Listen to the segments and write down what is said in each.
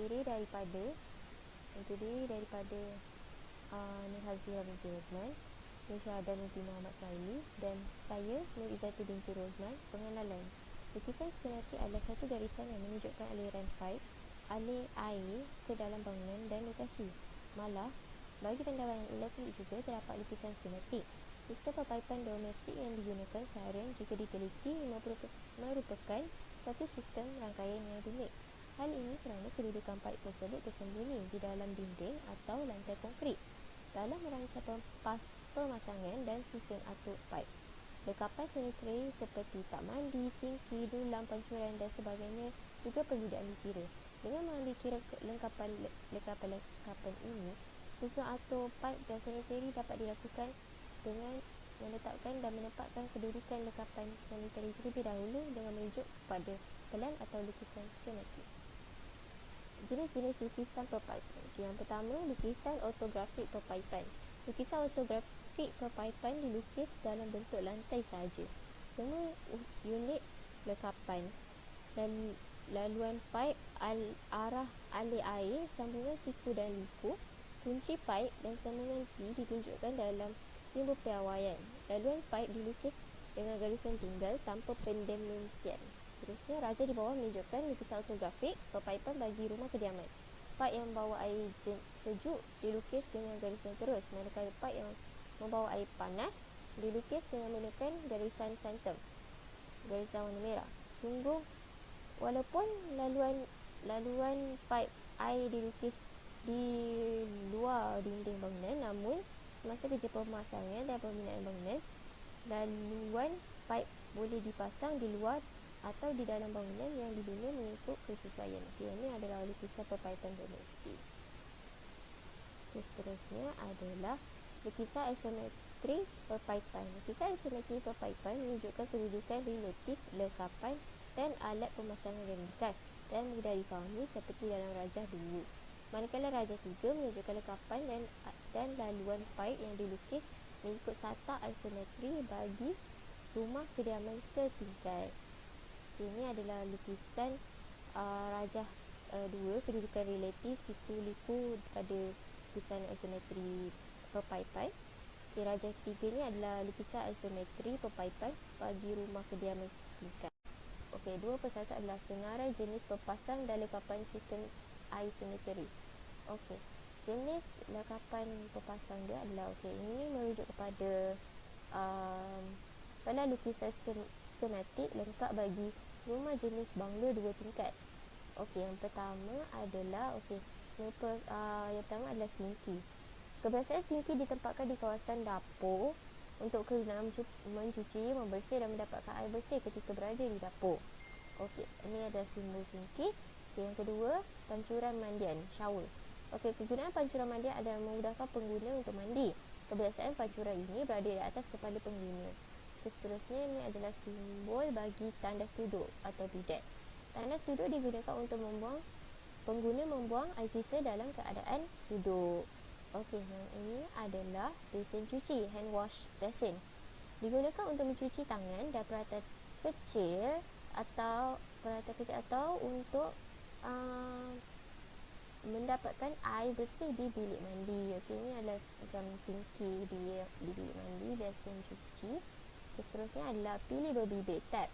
daripada Nur Hazira binti Rosman, Nur Syahadah binti Muhammad Saili, dan saya Nur Izzati binti Rosman. Pengenalan. Lukisan skematik adalah satu garisan yang menunjukkan aliran pipe, alir air ke dalam bangunan dan lokasi. Malah, bagi pendapatan elektrik juga terdapat lukisan skematik. Sistem perpaipan domestik yang digunakan seharian jika diteliti merupakan satu sistem rangkaian yang rumit. Hal ini kerana kedudukan pipe tersebut tersembunyi di dalam dinding atau lantai konkrit. Dalam merancang pemasangan dan susun atur pipe, lekapan sanitary seperti tak mandi, sinki, dulang, pancuran dan sebagainya juga perlu diambil kira. Dengan mengambil kira lekapan ini, susun atur pipe dan sanitary dapat dilakukan dengan menetapkan dan menempatkan kedudukan lekapan sanitary terlebih dahulu dengan merujuk pada pelan atau lukisan skematik. Jenis-jenis lukisan perpaipan. Yang pertama, lukisan ortografik perpaipan. Lukisan ortografik perpaipan dilukis dalam bentuk lantai sahaja. Semua unit lekapan dan laluan pipe, arah alir air, sambungan siku dan liku, kunci pipe dan sambungan P ditunjukkan dalam simbol piawaian. Laluan pipe dilukis dengan garisan tunggal tanpa pendimensian. Seterusnya, raja di bawah menunjukkan lukisan ortografik perpaipan bagi rumah kediaman. Pipe yang membawa air sejuk dilukis dengan garisan terus, manakala pipe yang membawa air panas dilukis dengan menggunakan garisan phantom, garisan warna merah. Sungguh, walaupun laluan pipe air dilukis di luar dinding bangunan, namun semasa kerja pemasangan dan pembinaan bangunan, laluan pipe boleh dipasang di luar atau di dalam bangunan yang dibina mengikut kesesuaian. Ini adalah lukisan perpaipan domestik. Seterusnya adalah lukisan isometri perpaipan. Lukisan isometri perpaipan menunjukkan kedudukan relatif lekapan dan alat pemasangan yang ringkas dan mudah difahami seperti dalam rajah 2. Manakala rajah 3 menunjukkan lekapan dan laluan pipe yang dilukis mengikut sata isometri bagi rumah kediaman setingkat. Ini adalah lukisan rajah 2, kedudukan relatif siku liku pada lukisan isometri perpaipan. Rajah 3 ni adalah lukisan isometri perpaipan bagi rumah kediaman setingkat. Dua persatu adalah senarai jenis pepasang dan lekapan sistem isometri. Jenis lekapan pepasang dia adalah ini merujuk kepada pada lukisan skematik lengkap bagi rumah jenis banglo 2 tingkat. Yang pertama adalah sinki. Kebiasaan sinki ditempatkan di kawasan dapur untuk kegunaan mencuci, membersih dan mendapatkan air bersih ketika berada di dapur. Ini ada simbol sinki. Yang kedua, pancuran mandian, shower. Kegunaan pancuran mandian adalah memudahkan pengguna untuk mandi. Kebiasaan pancuran ini berada di atas kepala pengguna. Seterusnya, ini adalah simbol bagi tandas duduk atau bidet. Tandas duduk digunakan untuk pengguna membuang air sisa dalam keadaan duduk. Yang ini adalah basin cuci, hand wash basin. Digunakan untuk mencuci tangan dan peralatan kecil atau untuk mendapatkan air bersih di bilik mandi. Ini adalah macam sinki di bilik mandi, basin cuci. Seterusnya adalah pilih berbibir, tap.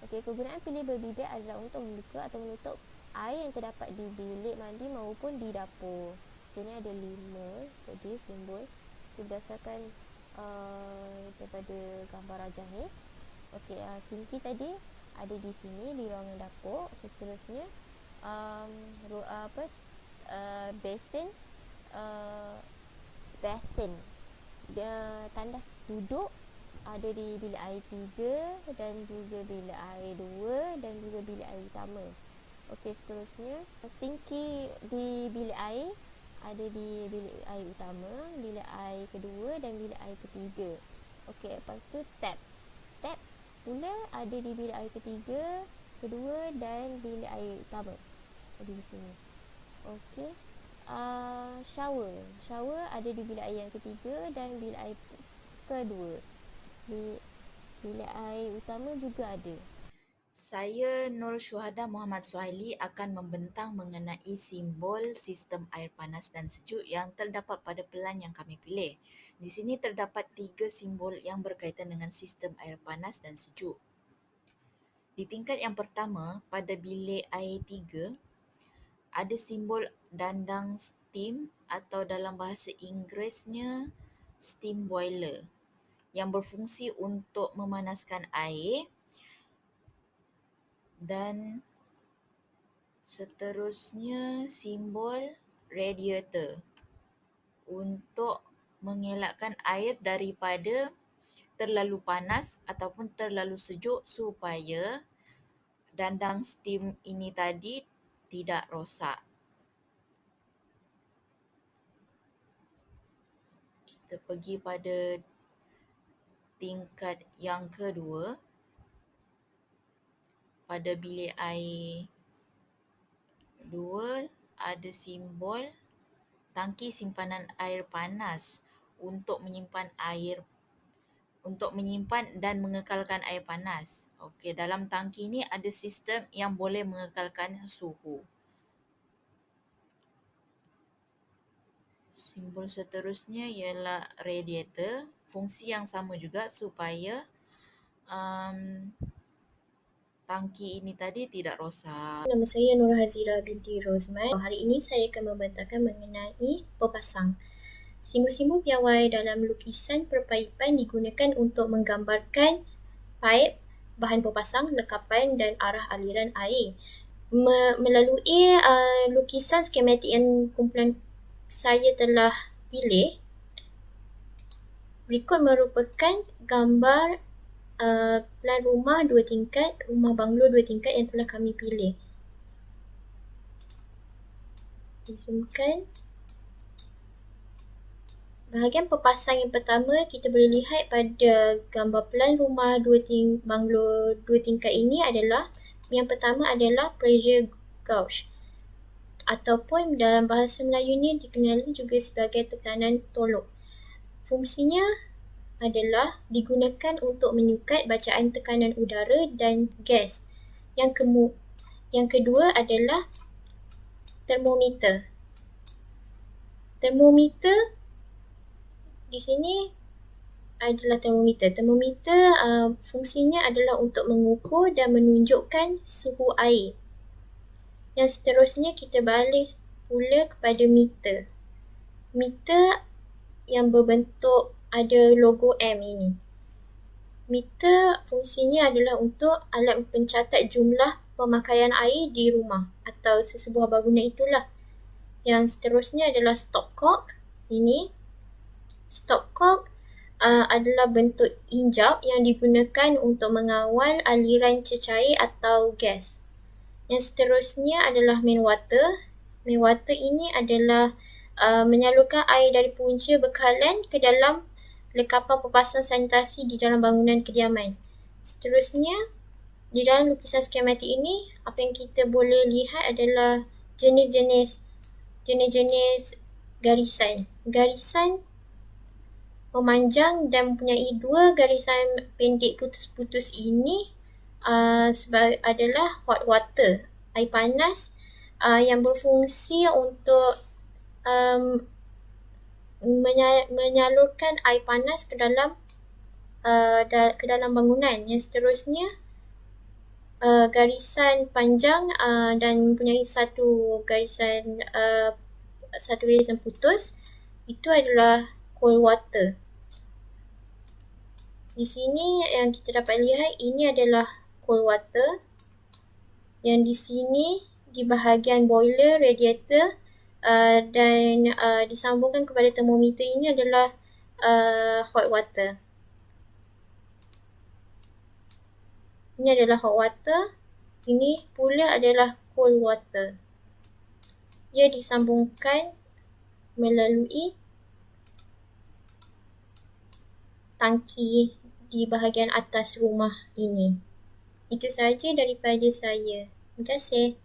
Kegunaan pilih berbibir adalah untuk membuka atau menutup air yang terdapat di bilik mandi maupun di dapur. Ini ada 5 jadi simbol berdasarkan daripada gambar rajah ni. Sinki tadi ada di sini di ruangan dapur. Seterusnya basin tandas duduk ada di bilik air 3 dan juga bilik air 2 dan juga bilik air utama. Seterusnya sinki di bilik air ada di bilik air utama, bilik air kedua dan bilik air ketiga. Lepas tu tap pula ada di bilik air ketiga, kedua dan bilik air utama. Ada di sini. Shower ada di bilik air yang ketiga dan bilik air kedua. Bilik air utama juga ada. Saya Nur Syuhada Muhammad Suhaili akan membentang mengenai simbol sistem air panas dan sejuk yang terdapat pada pelan yang kami pilih. Di sini terdapat 3 simbol yang berkaitan dengan sistem air panas dan sejuk. Di tingkat yang pertama, pada bilik air 3, ada simbol dandang steam atau dalam bahasa Inggerisnya steam boiler yang berfungsi untuk memanaskan air, dan seterusnya simbol radiator untuk mengelakkan air daripada terlalu panas ataupun terlalu sejuk supaya dandang steam ini tadi tidak rosak. Kita pergi pada tingkat yang kedua. Pada bilik air 2 ada simbol tangki simpanan air panas untuk menyimpan dan mengekalkan air panas. Okey, dalam tangki ini ada sistem yang boleh mengekalkan suhu. Simbol seterusnya ialah radiator, fungsi yang sama juga supaya tangki ini tadi tidak rosak. Nama saya Nur Hazira binti Rozman. Hari ini saya akan membentangkan mengenai pepasang. Simbol-simbol piawai dalam lukisan perpaipan digunakan untuk menggambarkan paip, bahan pepasang, lekapan dan arah aliran air. Melalui lukisan skematik yang kumpulan saya telah pilih, berikut merupakan gambar plan rumah 2 tingkat, rumah banglo 2 tingkat yang telah kami pilih. Zoomkan. Bahagian pepasang yang pertama kita boleh lihat pada gambar plan rumah banglo 2 tingkat ini adalah, yang pertama adalah pressure gauge ataupun dalam bahasa Melayu ni dikenali juga sebagai tekanan tolok. Fungsinya adalah digunakan untuk menyukat bacaan tekanan udara dan gas. Yang kedua adalah termometer. Termometer di sini adalah termometer. Termometer fungsinya adalah untuk mengukur dan menunjukkan suhu air. Yang seterusnya kita balik pula kepada meter. Meter yang berbentuk ada logo M ini. Meter fungsinya adalah untuk alat pencatat jumlah pemakaian air di rumah atau sesebuah bangunan itulah. Yang seterusnya adalah stopcock. Ini stopcock adalah bentuk injap yang digunakan untuk mengawal aliran cecair atau gas. Yang seterusnya adalah main water. Main water ini adalah menyalurkan air dari punca bekalan ke dalam lekapan pepasang sanitasi di dalam bangunan kediaman. Seterusnya, di dalam lukisan skematik ini, apa yang kita boleh lihat adalah jenis-jenis garisan. Garisan memanjang dan mempunyai 2 garisan pendek putus-putus ini adalah hot water, air panas yang berfungsi untuk menyalurkan air panas ke dalam bangunan. Yang seterusnya garisan panjang dan mempunyai satu garisan putus, itu adalah cold water. Di sini yang kita dapat lihat ini adalah cold water. Yang di sini di bahagian boiler, radiator dan disambungkan kepada termometer ini adalah hot water. Ini adalah hot water. Ini pula adalah cold water. Ia disambungkan melalui tangki di bahagian atas rumah ini. Itu sahaja daripada saya. Terima kasih.